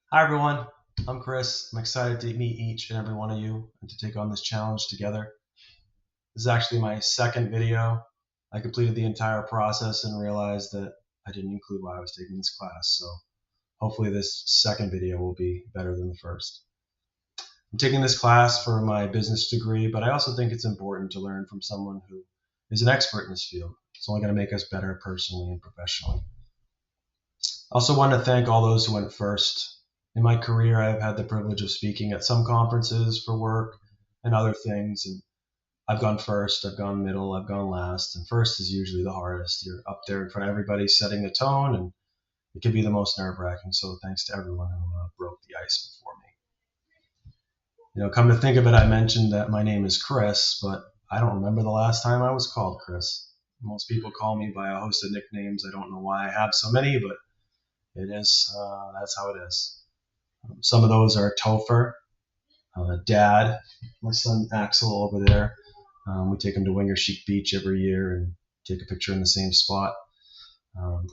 Hi everyone, I'm Chris. I'm excited to meet each and every one of you and to take on this challenge together. This is actually my second video. I completed the entire process and realized that I didn't include why I was taking this class, so hopefully this second video will be better than the first. I'm taking this class for my business degree, but I also think it's important to learn from someone who is an expert in this field. It's only going to make us better personally and professionally. I also want to thank all those who went first. In my career, I've had the privilege of speaking at some conferences for work and other things, and I've gone first, I've gone middle, I've gone last, and first is usually the hardest. You're up there in front of everybody setting the tone, and it can be the most nerve-wracking. So thanks to everyone who broke the ice before me. Come to think of it, I mentioned that my name is Chris, but I don't remember the last time I was called Chris. Most people call me by a host of nicknames. I don't know why I have so many, but it is. That's how it is. Some of those are Topher, Dad, my son Axel over there. We take him to Wingersheek Beach every year and take a picture in the same spot.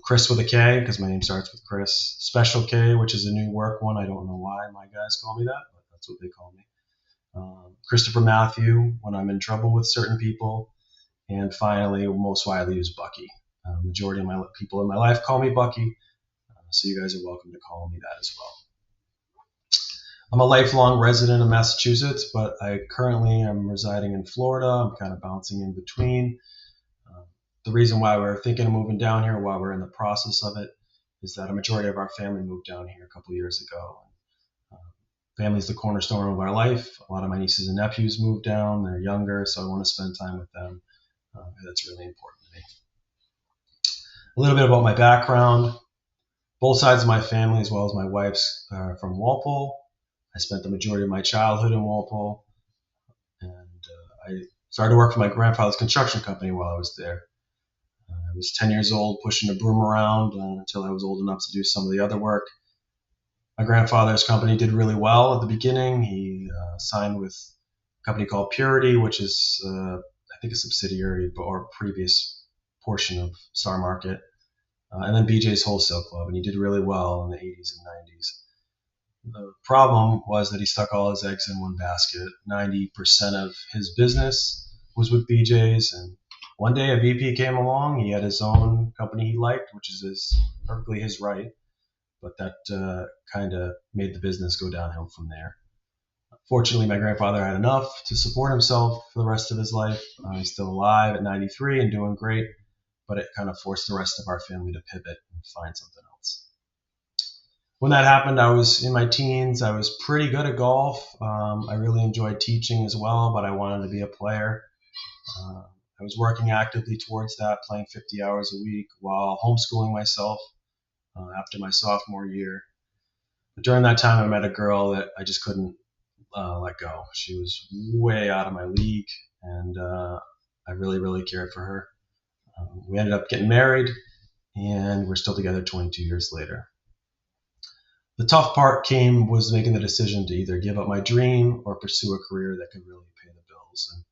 Chris with a K, because my name starts with Chris. Special K, which is a new work one. I don't know why my guys call me that, but that's what they call me. Christopher Matthew, when I'm in trouble with certain people. And finally, most widely used, Bucky. Majority of my people in my life call me Bucky, so you guys are welcome to call me that as well. I'm a lifelong resident of Massachusetts, but I currently am residing in Florida. I'm kind of bouncing in between. The reason why we're thinking of moving down here, while we're in the process of it, is that a majority of our family moved down here a couple of years ago. Family's the cornerstone of our life. A lot of my nieces and nephews moved down. They're younger, so I want to spend time with them. That's really important to me. A little bit about my background. Both sides of my family, as well as my wife's, are from Walpole. I spent the majority of my childhood in Walpole, and I started to work for my grandfather's construction company while I was there. I was 10 years old, pushing a broom around until I was old enough to do some of the other work. My grandfather's company did really well at the beginning. He signed with a company called Purity, which is, I think, a subsidiary or previous portion of Star Market, and then BJ's Wholesale Club, and he did really well in the 80s and 90s. The problem was that he stuck all his eggs in one basket. 90% of his business was with BJ's, and one day a VP came along. He had his own company he liked, which is perfectly his right, but that kind of made the business go downhill from there. Fortunately, my grandfather had enough to support himself for the rest of his life. He's still alive at 93 and doing great, but it kind of forced the rest of our family to pivot and find something else. When that happened, I was in my teens. I was pretty good at golf. I really enjoyed teaching as well, but I wanted to be a player. I was working actively towards that, playing 50 hours a week while homeschooling myself after my sophomore year. But during that time, I met a girl that I just couldn't let go. She was way out of my league, and I really, really cared for her. We ended up getting married, and we're still together 22 years later. The tough part was making the decision to either give up my dream or pursue a career that could really pay the bills. And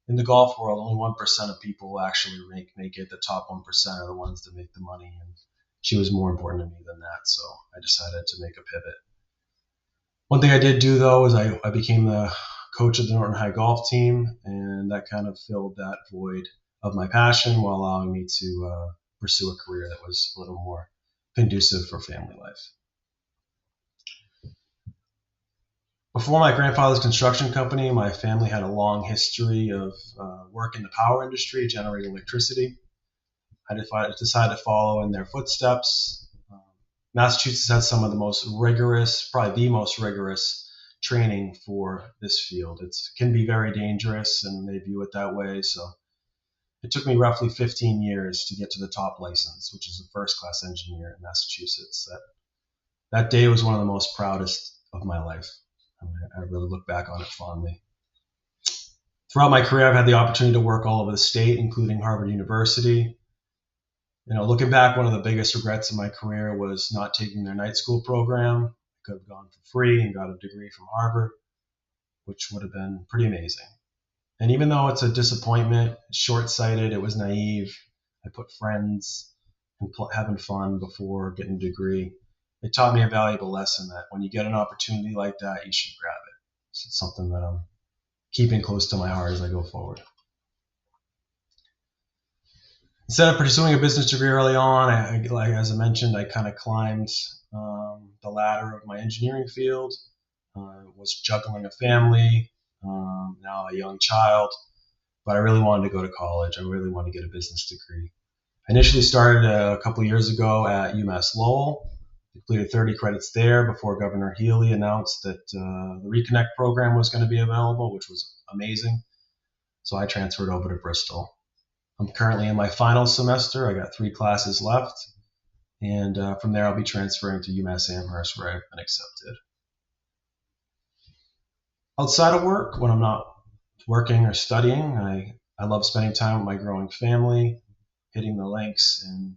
in the golf world, only 1% of people actually make it. The top 1% are the ones that make the money. And she was more important to me than that, so I decided to make a pivot. One thing I did do, though, is I became the coach of the Norton High golf team, and that kind of filled that void of my passion while allowing me to pursue a career that was a little more conducive for family life. Before my grandfather's construction company, my family had a long history of work in the power industry, generating electricity. I decided to follow in their footsteps. Massachusetts has some of the most rigorous, probably the most rigorous training for this field. It can be very dangerous, and they view it that way. So it took me roughly 15 years to get to the top license, which is a first-class engineer in Massachusetts. That day was one of the most proudest of my life. I really look back on it fondly. Throughout my career, I've had the opportunity to work all over the state, including Harvard University. Looking back, one of the biggest regrets of my career was not taking their night school program. I could have gone for free and got a degree from Harvard, which would have been pretty amazing. And even though it's a disappointment, it's short-sighted, it was naive. I put friends and having fun before getting a degree. it taught me a valuable lesson that when you get an opportunity like that, you should grab it. So it's something that I'm keeping close to my heart as I go forward. Instead of pursuing a business degree early on, as I mentioned, I kind of climbed the ladder of my engineering field. Was juggling a family, now a young child, but I really wanted to go to college. I really wanted to get a business degree. I initially started a couple of years ago at UMass Lowell, completed 30 credits there before Governor Healy announced that the Reconnect program was going to be available, which was amazing. So I transferred over to Bristol. I'm currently in my final semester. I got 3 classes left, and from there I'll be transferring to UMass Amherst, where I've been accepted. Outside of work, when I'm not working or studying, I love spending time with my growing family, hitting the links, and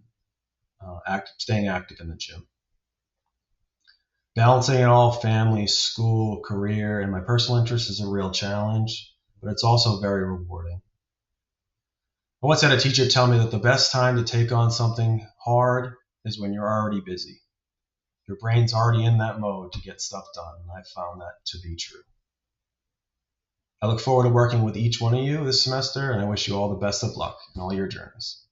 staying active in the gym. Balancing it all, family, school, career, and my personal interests is a real challenge, but it's also very rewarding. I once had a teacher tell me that the best time to take on something hard is when you're already busy. Your brain's already in that mode to get stuff done, and I've found that to be true. I look forward to working with each one of you this semester, and I wish you all the best of luck in all your journeys.